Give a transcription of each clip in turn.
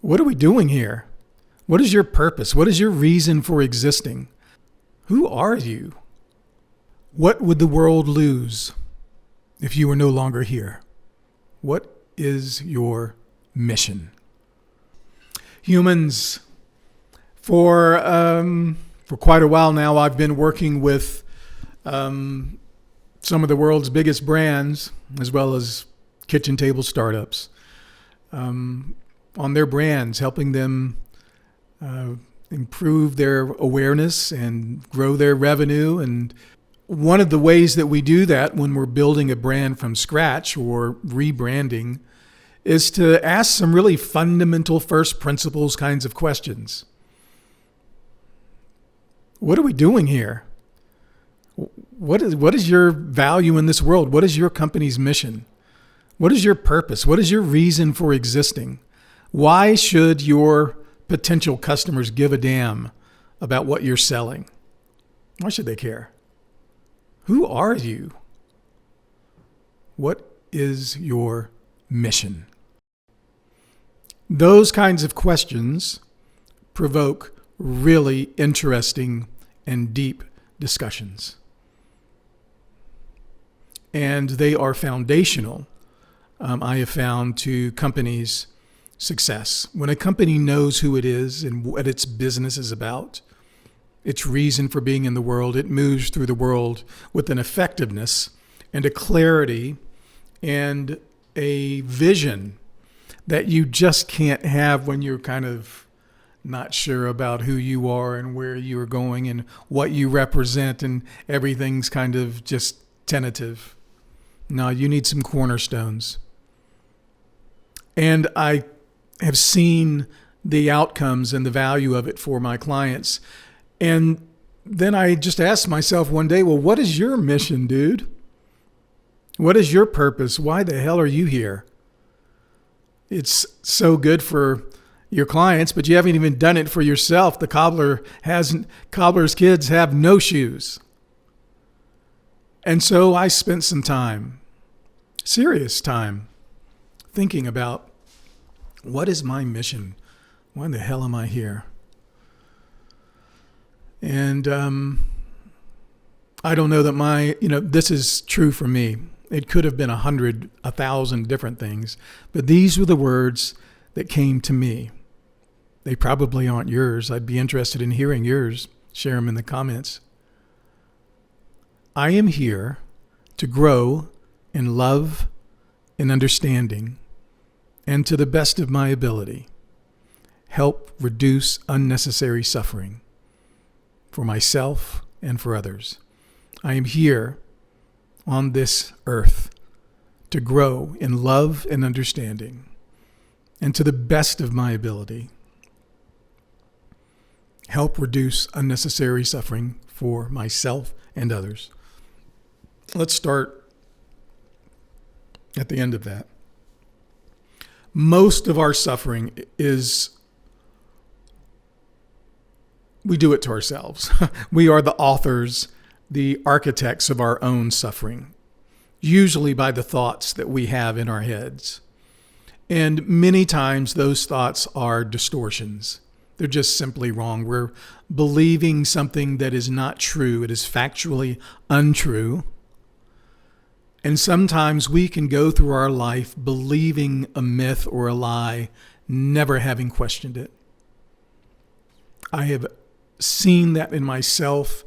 What are we doing here? What is your purpose? What is your reason for existing? Who are you? What would the world lose if you were no longer here? What is your mission? Humans, for quite a while now, I've been working with some of the world's biggest brands, as well as kitchen table startups, on their brands, helping them improve their awareness and grow their revenue. And one of the ways that we do that when we're building a brand from scratch or rebranding is to ask some really fundamental first principles kinds of questions. What are we doing here? What is your value in this world? What is your company's mission? What is your purpose? What is your reason for existing? Why should your potential customers give a damn about what you're selling? Why should they care? Who are you? What is your mission? Those kinds of questions provoke really interesting and deep discussions. And they are foundational, I have found, to companies' success. When a company knows who it is and what its business is about, its reason for being in the world, it moves through the world with an effectiveness and a clarity and a vision that you just can't have when you're kind of not sure about who you are and where you are going and what you represent, and everything's kind of just tentative. No, you need some cornerstones. And I have seen the outcomes and the value of it for my clients. And then I just asked myself one day, well, what is your mission, dude? What is your purpose? Why the hell are you here? It's so good for your clients, but you haven't even done it for yourself. The cobbler's kids have no shoes. And so I spent some time, serious time, thinking about, what is my mission? Why the hell am I here? And I don't know that this is true for me. It could have been 100, 1,000 different things, but these were the words that came to me. They probably aren't yours. I'd be interested in hearing yours. Share them in the comments. I am here to grow in love and understanding, and to the best of my ability, help reduce unnecessary suffering for myself and for others. I am here on this earth to grow in love and understanding, and to the best of my ability, help reduce unnecessary suffering for myself and others. Let's start at the end of that. Most of our suffering is, we do it to ourselves. We are the authors, the architects of our own suffering, usually by the thoughts that we have in our heads. And many times those thoughts are distortions. They're just simply wrong. We're believing something that is not true. It is factually untrue. And sometimes we can go through our life believing a myth or a lie, never having questioned it. I have seen that in myself,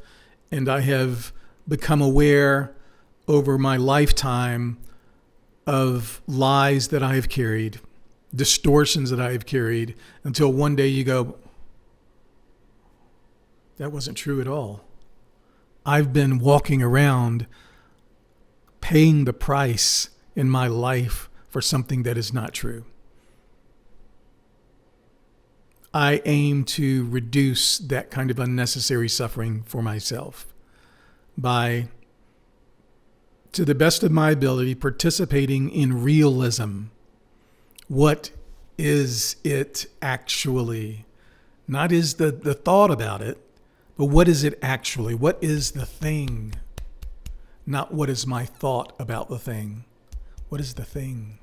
and I have become aware over my lifetime of lies that I have carried, distortions that I have carried, until one day you go, that wasn't true at all. I've been walking around paying the price in my life for something that is not true. I aim to reduce that kind of unnecessary suffering for myself by, to the best of my ability, participating in realism. What is it actually? Not is the thought about it, but what is it actually? What is the thing? Not what is my thought about the thing. What is the thing?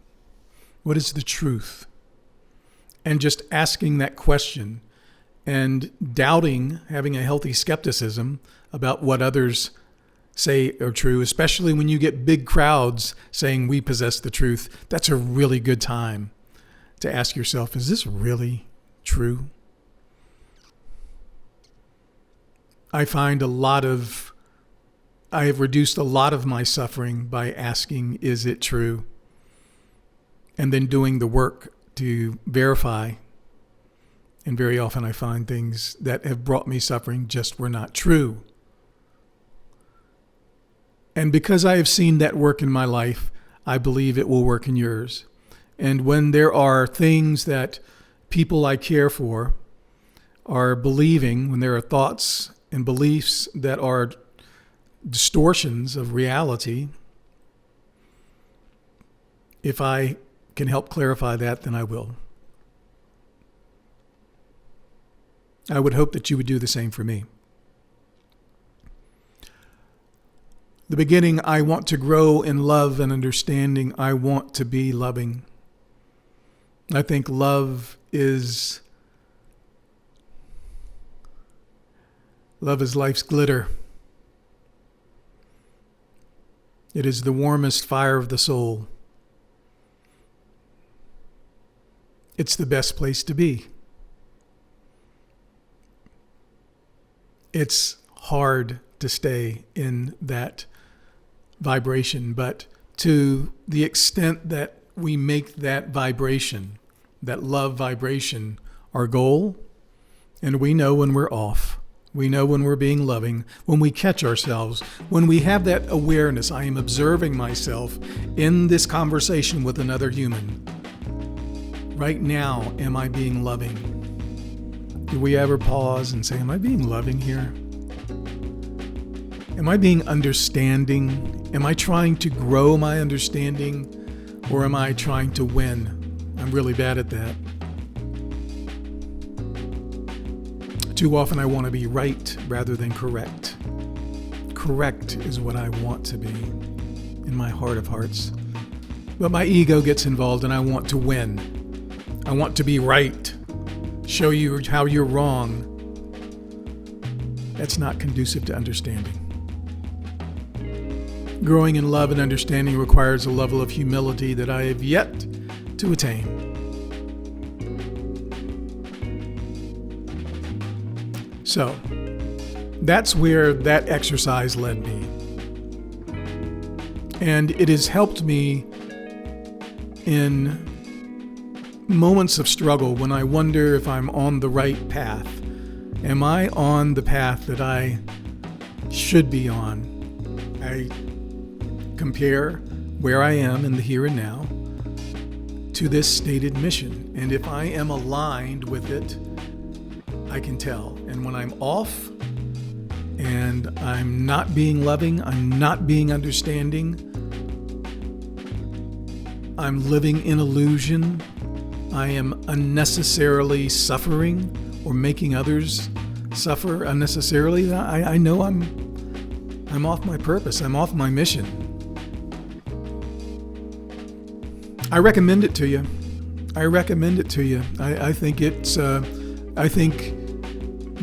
What is the truth? and just asking that question and doubting, having a healthy skepticism about what others say are true, especially when you get big crowds saying we possess the truth. That's a really good time to ask yourself, is this really true? I find I have reduced a lot of my suffering by asking, is it true? And then doing the work to verify. And very often I find things that have brought me suffering just were not true. And because I have seen that work in my life, I believe it will work in yours. And when there are things that people I care for are believing, when there are thoughts and beliefs that are distortions of reality, if I can help clarify that, then I will. I would hope that you would do the same for me. The beginning, I want to grow in love and understanding. I want to be loving. I think love is life's glitter. It is the warmest fire of the soul. It's the best place to be. It's hard to stay in that vibration, but to the extent that we make that vibration, that love vibration, our goal, and we know when we're off. We know when we're being loving, when we catch ourselves, when we have that awareness, I am observing myself in this conversation with another human. Right now, am I being loving? Do we ever pause and say, am I being loving here? Am I being understanding? Am I trying to grow my understanding, or am I trying to win? I'm really bad at that. Too often I want to be right rather than correct. Correct is what I want to be in my heart of hearts. But my ego gets involved and I want to win. I want to be right. Show you how you're wrong. That's not conducive to understanding. Growing in love and understanding requires a level of humility that I have yet to attain. So, that's where that exercise led me. And it has helped me in moments of struggle when I wonder if I'm on the right path. Am I on the path that I should be on? I compare where I am in the here and now to this stated mission. And if I am aligned with it, I can tell. And when I'm off and I'm not being loving, I'm not being understanding, I'm living in illusion, I am unnecessarily suffering or making others suffer unnecessarily, I know I'm off my purpose, I'm off my mission. I recommend it to you. I think it's, I think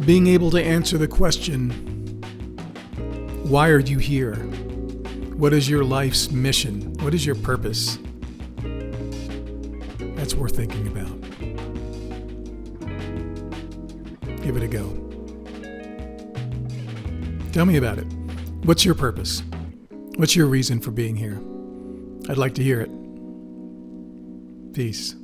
being able to answer the question, why are you here? What is your life's mission? What is your purpose? That's worth thinking about. Give it a go. Tell me about it. What's your purpose? What's your reason for being here? I'd like to hear it. Peace.